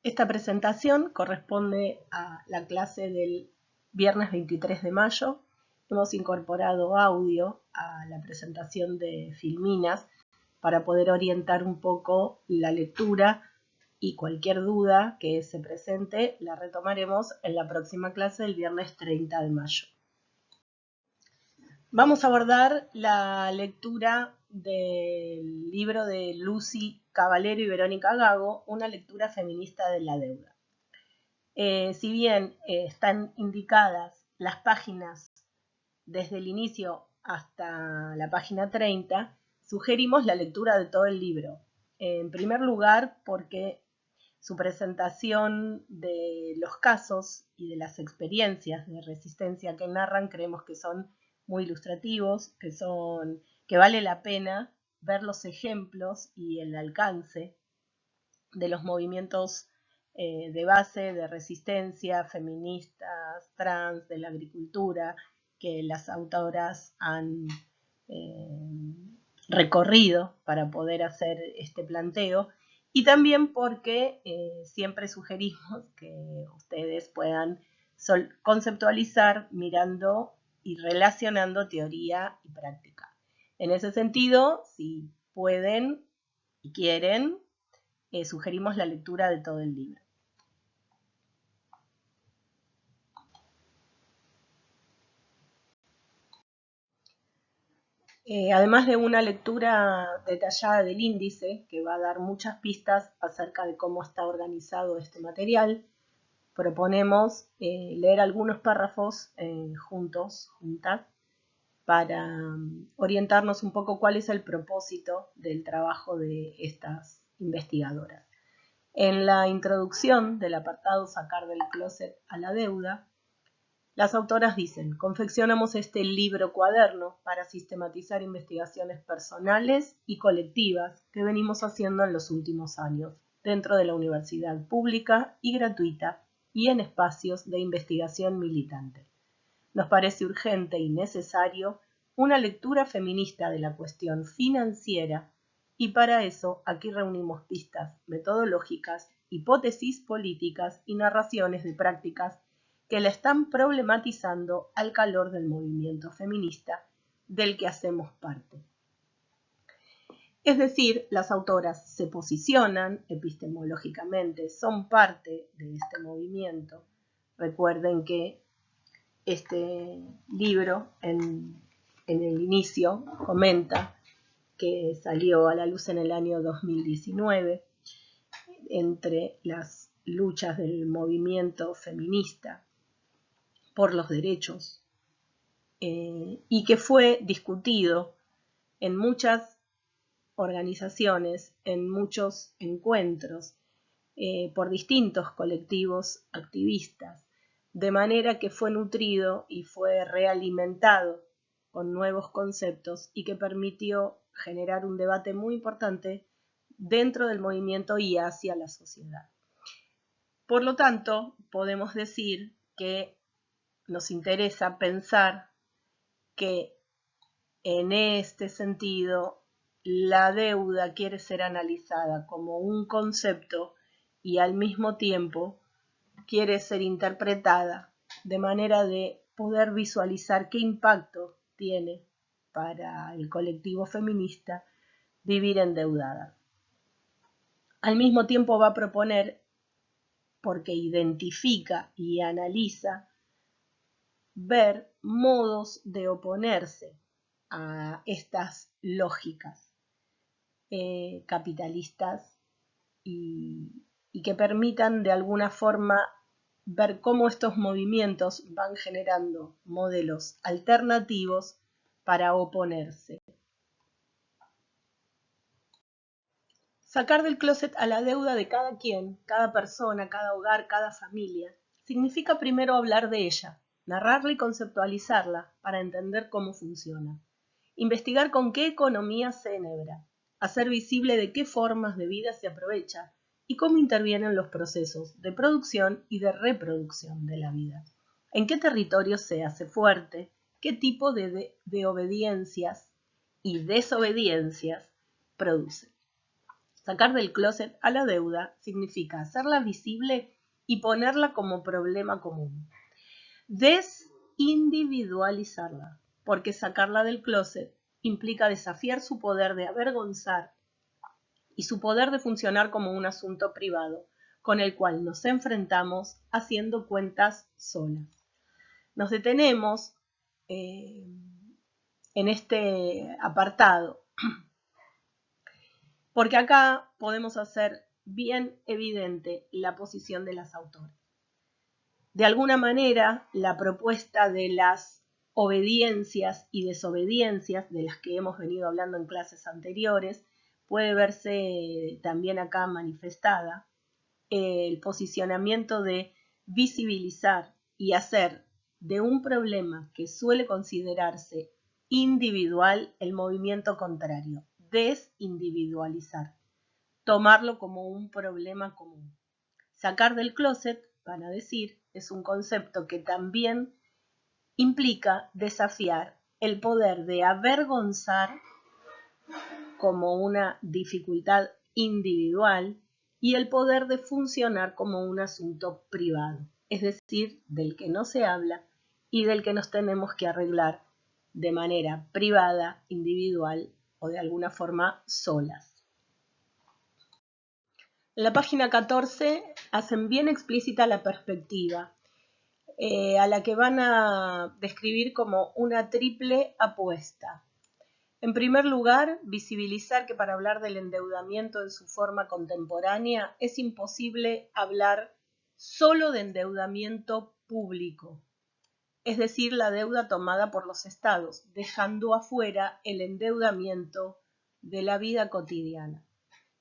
Esta presentación corresponde a la clase del viernes 23 de mayo. Hemos incorporado audio a la presentación de Filminas para poder orientar un poco la lectura, y cualquier duda que se presente la retomaremos en la próxima clase del viernes 30 de mayo. Vamos a abordar la lectura del libro de Lucy Caballero y Verónica Gago, Una lectura feminista de la deuda. Si bien están indicadas las páginas desde el inicio hasta la página 30, sugerimos la lectura de todo el libro. En primer lugar, porque su presentación de los casos y de las experiencias de resistencia que narran creemos que son muy ilustrativos, que vale la pena ver los ejemplos y el alcance de los movimientos de base, de resistencia, feministas, trans, de la agricultura, que las autoras han recorrido para poder hacer este planteo, y también porque siempre sugerimos que ustedes puedan conceptualizar mirando y relacionando teoría y práctica. En ese sentido, si pueden y quieren, sugerimos la lectura de todo el libro. Además de una lectura detallada del índice, que va a dar muchas pistas acerca de cómo está organizado este material, proponemos leer algunos párrafos juntas, para orientarnos un poco cuál es el propósito del trabajo de estas investigadoras. En la introducción del apartado Sacar del closet a la deuda, las autoras dicen: confeccionamos este libro cuaderno para sistematizar investigaciones personales y colectivas que venimos haciendo en los últimos años, dentro de la universidad pública y gratuita y en espacios de investigación militante. Nos parece urgente y necesario una lectura feminista de la cuestión financiera, y para eso aquí reunimos pistas metodológicas, hipótesis políticas y narraciones de prácticas que la están problematizando al calor del movimiento feminista del que hacemos parte. Es decir, las autoras se posicionan epistemológicamente, son parte de este movimiento. Recuerden que este libro en el inicio comenta que salió a la luz en el año 2019 entre las luchas del movimiento feminista por los derechos y que fue discutido en muchas organizaciones, en muchos encuentros por distintos colectivos activistas, de manera que fue nutrido y fue realimentado con nuevos conceptos y que permitió generar un debate muy importante dentro del movimiento y hacia la sociedad. Por lo tanto, podemos decir que nos interesa pensar que en este sentido la deuda quiere ser analizada como un concepto y al mismo tiempo quiere ser interpretada de manera de poder visualizar qué impacto tiene para el colectivo feminista vivir endeudada. Al mismo tiempo va a proponer, porque identifica y analiza, ver modos de oponerse a estas lógicas capitalistas y que permitan de alguna forma ver cómo estos movimientos van generando modelos alternativos para oponerse. Sacar del closet a la deuda de cada quien, cada persona, cada hogar, cada familia, significa primero hablar de ella, narrarla y conceptualizarla para entender cómo funciona. Investigar con qué economía se enhebra, hacer visible de qué formas de vida se aprovecha y cómo intervienen los procesos de producción y de reproducción de la vida. En qué territorio se hace fuerte, qué tipo de obediencias y desobediencias produce. Sacar del closet a la deuda significa hacerla visible y ponerla como problema común. Desindividualizarla, porque sacarla del closet implica desafiar su poder de avergonzar y su poder de funcionar como un asunto privado, con el cual nos enfrentamos haciendo cuentas solas. Nos detenemos en este apartado, porque acá podemos hacer bien evidente la posición de las autoras. De alguna manera, la propuesta de las obediencias y desobediencias, de las que hemos venido hablando en clases anteriores, puede verse también acá manifestada. El posicionamiento de visibilizar y hacer de un problema que suele considerarse individual el movimiento contrario, desindividualizar, tomarlo como un problema común. Sacar del closet, van a decir, es un concepto que también implica desafiar el poder de avergonzar como una dificultad individual y el poder de funcionar como un asunto privado, es decir, del que no se habla y del que nos tenemos que arreglar de manera privada, individual o de alguna forma solas. En la página 14 hacen bien explícita la perspectiva, a la que van a describir como una triple apuesta. En primer lugar, visibilizar que para hablar del endeudamiento en su forma contemporánea es imposible hablar solo de endeudamiento público, es decir, la deuda tomada por los estados, dejando afuera el endeudamiento de la vida cotidiana.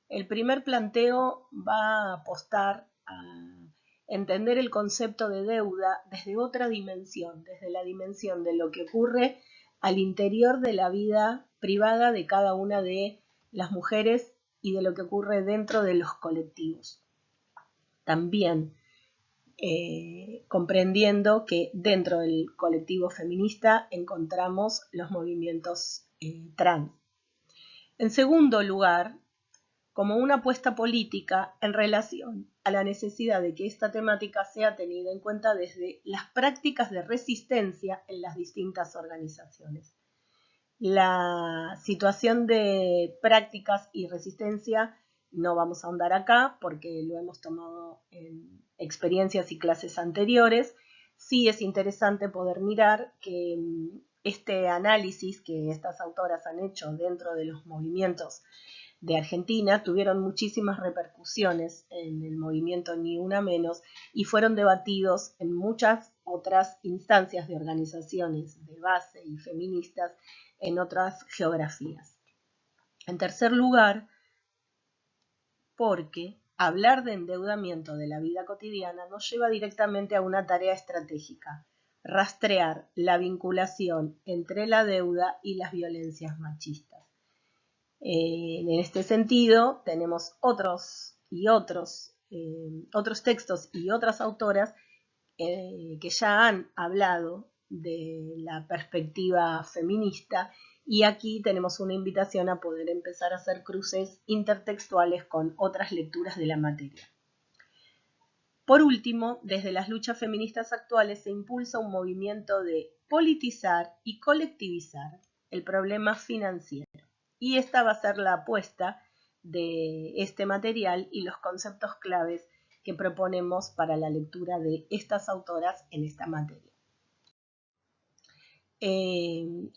El primer planteo va a apostar a entender el concepto de deuda desde otra dimensión, desde la dimensión de lo que ocurre al interior de la vida privada de cada una de las mujeres y de lo que ocurre dentro de los colectivos. También comprendiendo que dentro del colectivo feminista encontramos los movimientos trans. En segundo lugar, como una apuesta política en relación a la necesidad de que esta temática sea tenida en cuenta desde las prácticas de resistencia en las distintas organizaciones. La situación de prácticas y resistencia no vamos a ahondar acá porque lo hemos tomado en experiencias y clases anteriores. Sí es interesante poder mirar que este análisis que estas autoras han hecho dentro de los movimientos de Argentina tuvieron muchísimas repercusiones en el movimiento Ni Una Menos y fueron debatidos en muchas otras instancias de organizaciones de base y feministas en otras geografías. En tercer lugar, porque hablar de endeudamiento de la vida cotidiana nos lleva directamente a una tarea estratégica, rastrear la vinculación entre la deuda y las violencias machistas. En este sentido, tenemos otros textos y otras autoras que ya han hablado de la perspectiva feminista y aquí tenemos una invitación a poder empezar a hacer cruces intertextuales con otras lecturas de la materia. Por último, desde las luchas feministas actuales se impulsa un movimiento de politizar y colectivizar el problema financiero. Y esta va a ser la apuesta de este material y los conceptos claves que proponemos para la lectura de estas autoras en esta materia.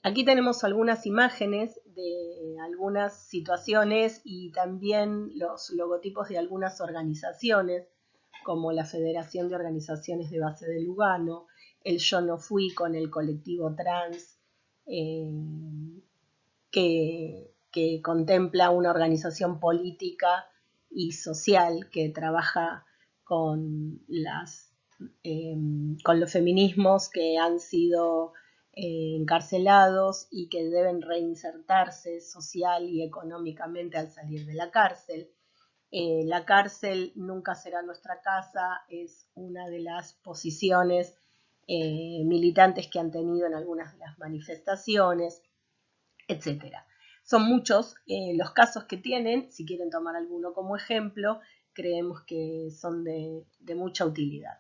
Aquí tenemos algunas imágenes de algunas situaciones y también los logotipos de algunas organizaciones, como la Federación de Organizaciones de Base de Lugano, el Yo No Fui con el colectivo trans, que contempla una organización política y social que trabaja con los feminismos que han sido encarcelados y que deben reinsertarse social y económicamente al salir de la cárcel. La cárcel nunca será nuestra casa es una de las posiciones militantes que han tenido en algunas de las manifestaciones, etc. Son muchos los casos que tienen. Si quieren tomar alguno como ejemplo, creemos que son de mucha utilidad.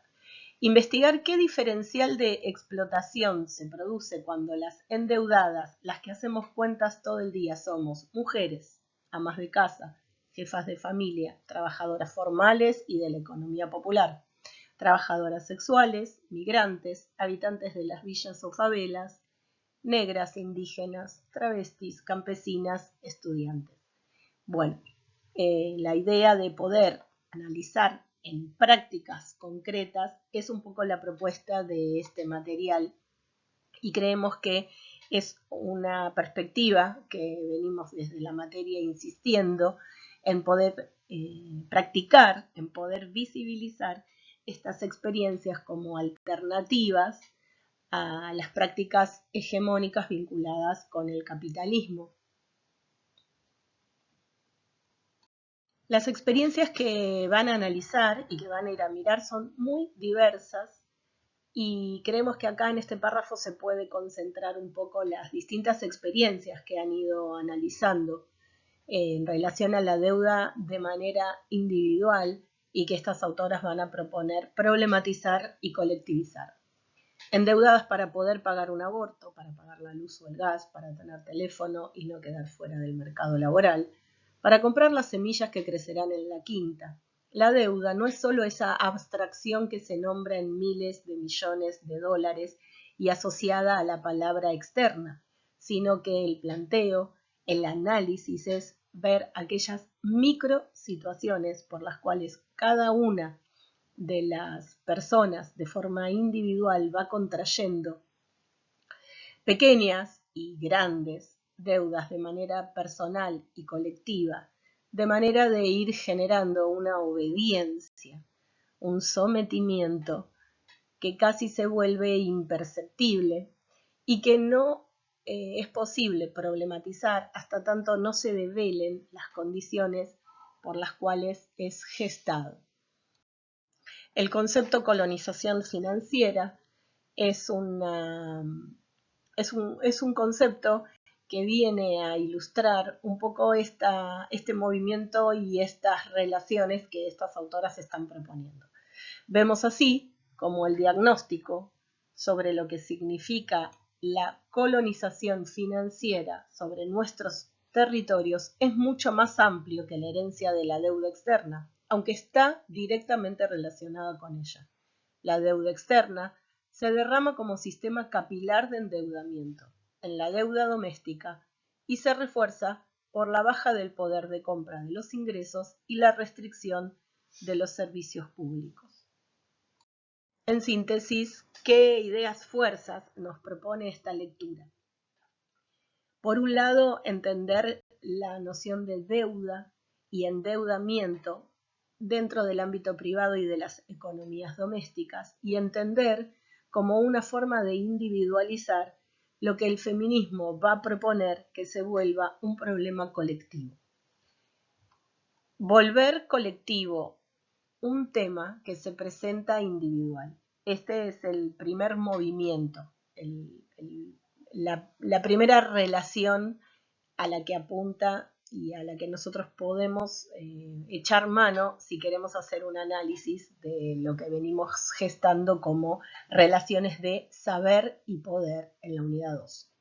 Investigar qué diferencial de explotación se produce cuando las endeudadas, las que hacemos cuentas todo el día, somos mujeres, amas de casa, jefas de familia, trabajadoras formales y de la economía popular, trabajadoras sexuales, migrantes, habitantes de las villas o favelas, negras, indígenas, travestis, campesinas, estudiantes. Bueno, la idea de poder analizar en prácticas concretas es un poco la propuesta de este material y creemos que es una perspectiva que venimos desde la materia insistiendo en poder practicar, en poder visibilizar estas experiencias como alternativas a las prácticas hegemónicas vinculadas con el capitalismo. Las experiencias que van a analizar y que van a ir a mirar son muy diversas y creemos que acá en este párrafo se puede concentrar un poco las distintas experiencias que han ido analizando en relación a la deuda de manera individual y que estas autoras van a proponer problematizar y colectivizar. Endeudadas para poder pagar un aborto, para pagar la luz o el gas, para tener teléfono y no quedar fuera del mercado laboral, para comprar las semillas que crecerán en la quinta. La deuda no es solo esa abstracción que se nombra en miles de millones de dólares y asociada a la palabra externa, sino que el planteo, el análisis es ver aquellas micro situaciones por las cuales cada una de las personas de forma individual va contrayendo pequeñas y grandes deudas de manera personal y colectiva, de manera de ir generando una obediencia, un sometimiento que casi se vuelve imperceptible y que no es posible problematizar hasta tanto no se develen las condiciones por las cuales es gestado. El concepto colonización financiera es un concepto que viene a ilustrar un poco este movimiento y estas relaciones que estas autoras están proponiendo. Vemos así como el diagnóstico sobre lo que significa la colonización financiera sobre nuestros territorios es mucho más amplio que la herencia de la deuda externa, aunque está directamente relacionada con ella. La deuda externa se derrama como sistema capilar de endeudamiento en la deuda doméstica y se refuerza por la baja del poder de compra de los ingresos y la restricción de los servicios públicos. En síntesis, ¿qué ideas fuerzas nos propone esta lectura? Por un lado, entender la noción de deuda y endeudamiento dentro del ámbito privado y de las economías domésticas y entender como una forma de individualizar lo que el feminismo va a proponer que se vuelva un problema colectivo. Volver colectivo un tema que se presenta individual. Este es el primer movimiento, la primera relación a la que apunta y a la que nosotros podemos echar mano si queremos hacer un análisis de lo que venimos gestando como relaciones de saber y poder en la unidad 2.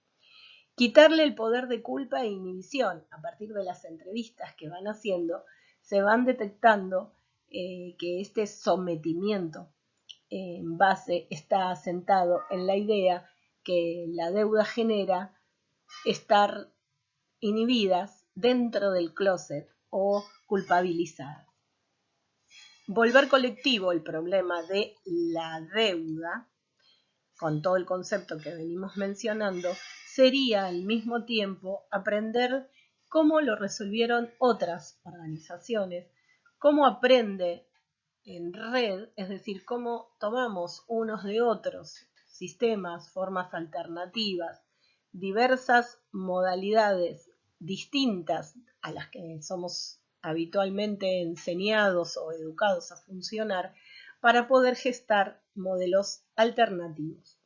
Quitarle el poder de culpa e inhibición. A partir de las entrevistas que van haciendo, se van detectando que este sometimiento en base está asentado en la idea que la deuda genera estar inhibidas dentro del closet o culpabilizadas. Volver colectivo el problema de la deuda, con todo el concepto que venimos mencionando, sería al mismo tiempo aprender cómo lo resolvieron otras organizaciones, cómo aprende en red, es decir, cómo tomamos unos de otros sistemas, formas alternativas, diversas modalidades distintas a las que somos habitualmente enseñados o educados a funcionar para poder gestar modelos alternativos.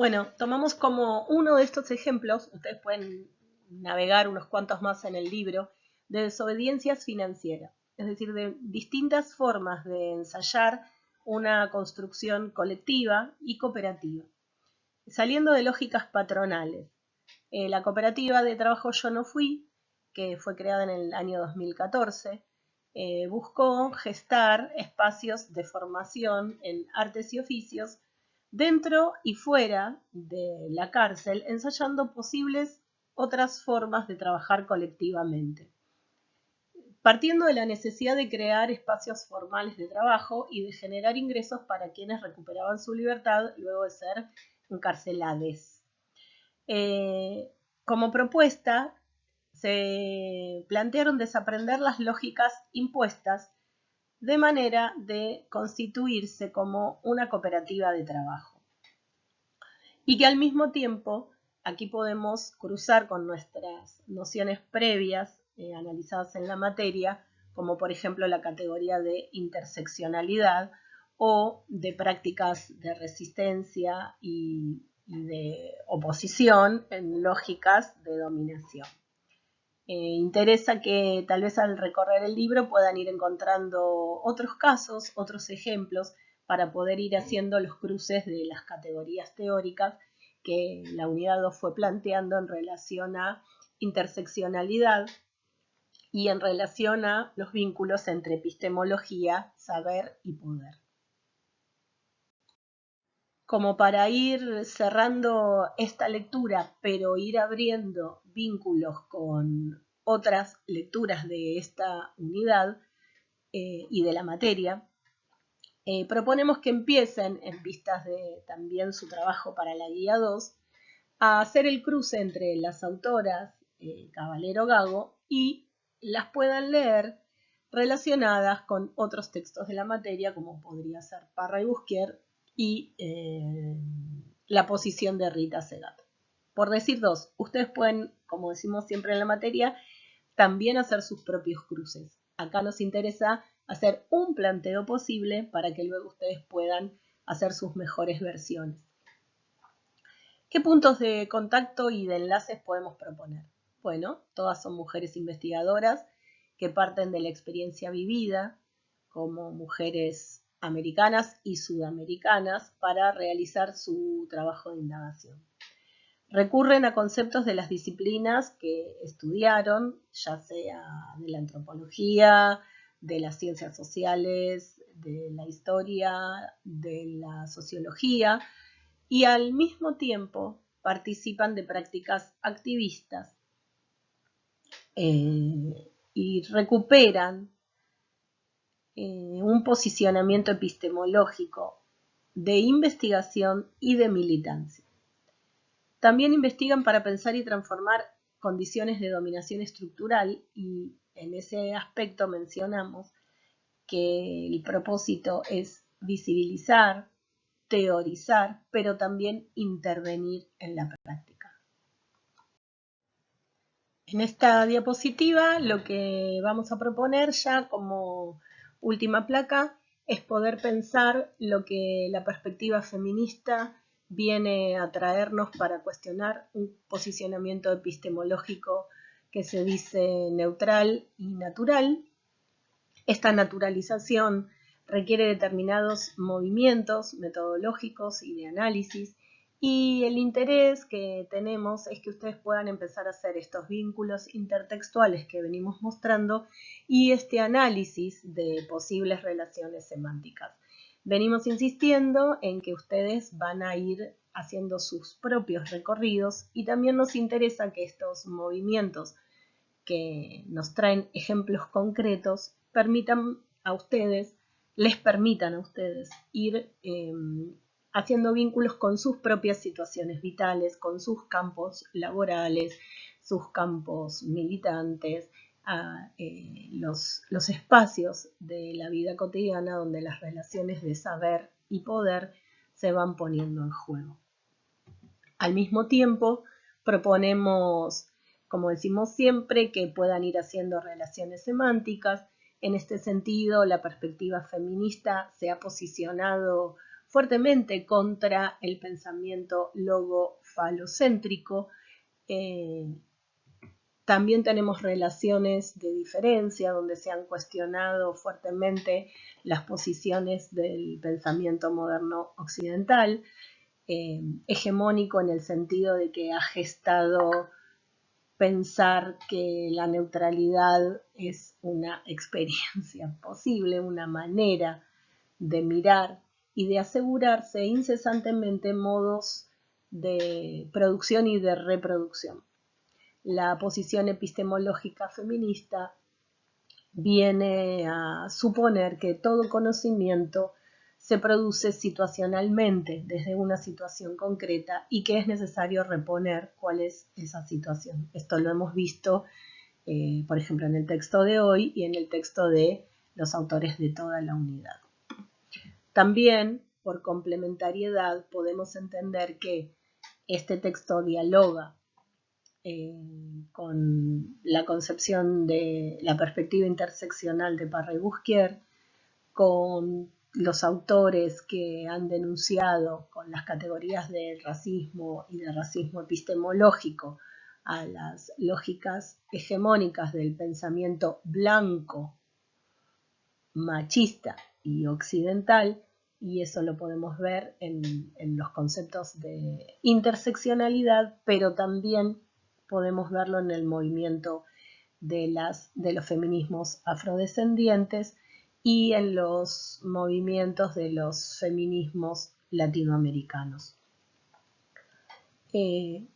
Bueno, tomamos como uno de estos ejemplos, ustedes pueden navegar unos cuantos más en el libro, de desobediencias financieras, es decir, de distintas formas de ensayar una construcción colectiva y cooperativa, saliendo de lógicas patronales. La cooperativa de trabajo Yo No Fui, que fue creada en el año 2014, buscó gestar espacios de formación en artes y oficios dentro y fuera de la cárcel, ensayando posibles otras formas de trabajar colectivamente, partiendo de la necesidad de crear espacios formales de trabajo y de generar ingresos para quienes recuperaban su libertad luego de ser encarcelados. Como propuesta, se plantearon desaprender las lógicas impuestas de manera de constituirse como una cooperativa de trabajo. Y que al mismo tiempo, aquí podemos cruzar con nuestras nociones previas analizadas en la materia, como por ejemplo la categoría de interseccionalidad o de prácticas de resistencia y de oposición en lógicas de dominación. Interesa que tal vez al recorrer el libro puedan ir encontrando otros casos, otros ejemplos, para poder ir haciendo los cruces de las categorías teóricas que la unidad 2 fue planteando en relación a interseccionalidad y en relación a los vínculos entre epistemología, saber y poder. Como para ir cerrando esta lectura, pero ir abriendo vínculos con otras lecturas de esta unidad y de la materia, proponemos que empiecen, en vistas de también su trabajo para la guía 2, a hacer el cruce entre las autoras Caballero Gago y las puedan leer relacionadas con otros textos de la materia, como podría ser Parra y Busquier y la posición de Rita Segato. Por decir dos, ustedes pueden, como decimos siempre en la materia, también hacer sus propios cruces. Acá nos interesa hacer un planteo posible para que luego ustedes puedan hacer sus mejores versiones. ¿Qué puntos de contacto y de enlaces podemos proponer? Bueno, todas son mujeres investigadoras que parten de la experiencia vivida como mujeres americanas y sudamericanas para realizar su trabajo de indagación. Recurren a conceptos de las disciplinas que estudiaron, ya sea de la antropología, de las ciencias sociales, de la historia, de la sociología, y al mismo tiempo participan de prácticas activistas y recuperan un posicionamiento epistemológico de investigación y de militancia. También investigan para pensar y transformar condiciones de dominación estructural y en ese aspecto mencionamos que el propósito es visibilizar, teorizar, pero también intervenir en la práctica. En esta diapositiva lo que vamos a proponer ya como última placa es poder pensar lo que la perspectiva feminista viene a traernos para cuestionar un posicionamiento epistemológico que se dice neutral y natural. Esta naturalización requiere determinados movimientos metodológicos y de análisis, y el interés que tenemos es que ustedes puedan empezar a hacer estos vínculos intertextuales que venimos mostrando y este análisis de posibles relaciones semánticas. Venimos insistiendo en que ustedes van a ir haciendo sus propios recorridos y también nos interesa que estos movimientos que nos traen ejemplos concretos les permitan a ustedes ir haciendo vínculos con sus propias situaciones vitales, con sus campos laborales, sus campos militantes, los espacios de la vida cotidiana donde las relaciones de saber y poder se van poniendo en juego. Al mismo tiempo, proponemos, como decimos siempre, que puedan ir haciendo relaciones semánticas. En este sentido, la perspectiva feminista se ha posicionado fuertemente contra el pensamiento logo-falocéntrico. También tenemos relaciones de diferencia donde se han cuestionado fuertemente las posiciones del pensamiento moderno occidental, hegemónico en el sentido de que ha gestado pensar que la neutralidad es una experiencia posible, una manera de mirar y de asegurarse incesantemente modos de producción y de reproducción. La posición epistemológica feminista viene a suponer que todo conocimiento se produce situacionalmente desde una situación concreta y que es necesario reponer cuál es esa situación. Esto lo hemos visto, por ejemplo, en el texto de hoy y en el texto de los autores de toda la unidad. También, por complementariedad, podemos entender que este texto dialoga con la concepción de la perspectiva interseccional de Parra-Bousquier, con los autores que han denunciado con las categorías de racismo y de racismo epistemológico a las lógicas hegemónicas del pensamiento blanco, machista y occidental, y eso lo podemos ver en los conceptos de interseccionalidad, pero también podemos verlo en el movimiento de los feminismos afrodescendientes y en los movimientos de los feminismos latinoamericanos.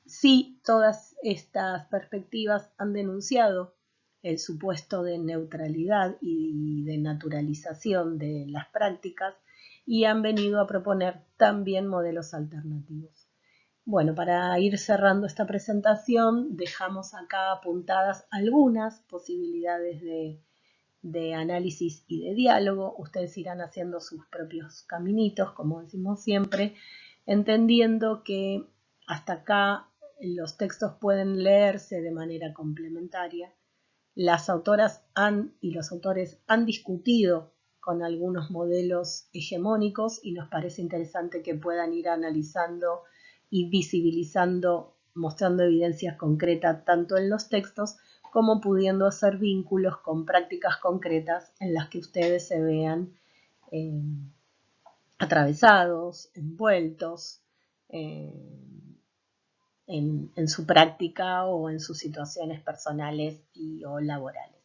Sí, todas estas perspectivas han denunciado el supuesto de neutralidad y de naturalización de las prácticas y han venido a proponer también modelos alternativos. Bueno, para ir cerrando esta presentación, dejamos acá apuntadas algunas posibilidades de análisis y de diálogo. Ustedes irán haciendo sus propios caminitos, como decimos siempre, entendiendo que hasta acá los textos pueden leerse de manera complementaria. Las autoras y los autores han discutido con algunos modelos hegemónicos y nos parece interesante que puedan ir analizando y visibilizando, mostrando evidencias concretas tanto en los textos como pudiendo hacer vínculos con prácticas concretas en las que ustedes se vean atravesados, envueltos en su práctica o en sus situaciones personales o laborales.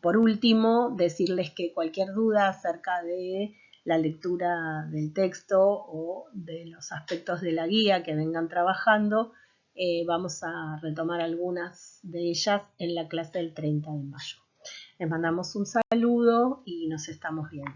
Por último, decirles que cualquier duda acerca de la lectura del texto o de los aspectos de la guía que vengan trabajando, vamos a retomar algunas de ellas en la clase del 30 de mayo. Les mandamos un saludo y nos estamos viendo.